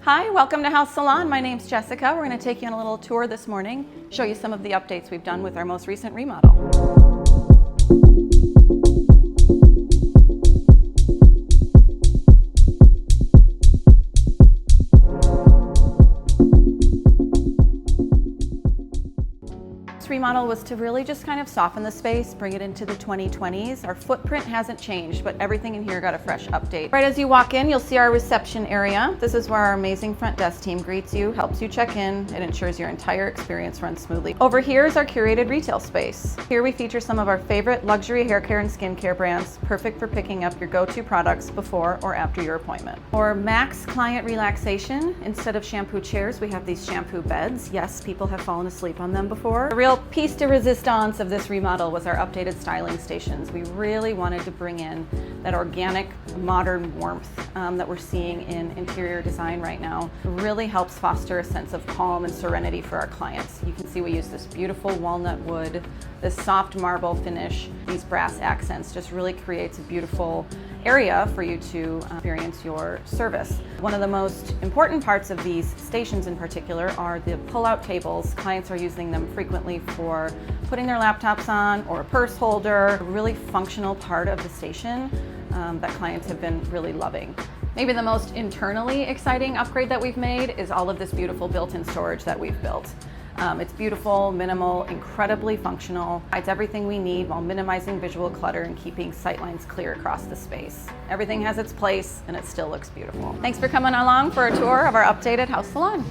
Hi, welcome to HAUS Salon. My name's Jessica. We're going to take you on a little tour this morning, show you some of the updates we've done with our most recent remodel. This remodel was to really just kind of soften the space, bring it into the 2020s. Our footprint hasn't changed, but everything in here got a fresh update. Right as you walk in, you'll see our reception area. This is where our amazing front desk team greets you, helps you check in, and ensures your entire experience runs smoothly. Over here is our curated retail space. Here we feature some of our favorite luxury hair care and skincare brands, perfect for picking up your go-to products before or after your appointment. For max client relaxation, instead of shampoo chairs, we have these shampoo beds. Yes, people have fallen asleep on them before. The real piece de resistance of this remodel was our updated styling stations. We really wanted to bring in that organic, modern warmth that we're seeing in interior design right now. It really helps foster a sense of calm and serenity for our clients. You can see we use this beautiful walnut wood, this soft marble finish, these brass accents just really creates a beautiful area for you to experience your service. One of the most important parts of these stations in particular are the pull-out tables. Clients are using them frequently for putting their laptops on or a purse holder, a really functional part of the station that clients have been really loving. Maybe the most internally exciting upgrade that we've made is all of this beautiful built-in storage that we've built. It's beautiful, minimal, incredibly functional. It's everything we need while minimizing visual clutter and keeping sightlines clear across the space. Everything has its place and it still looks beautiful. Thanks for coming along for a tour of our updated HAUS Salon.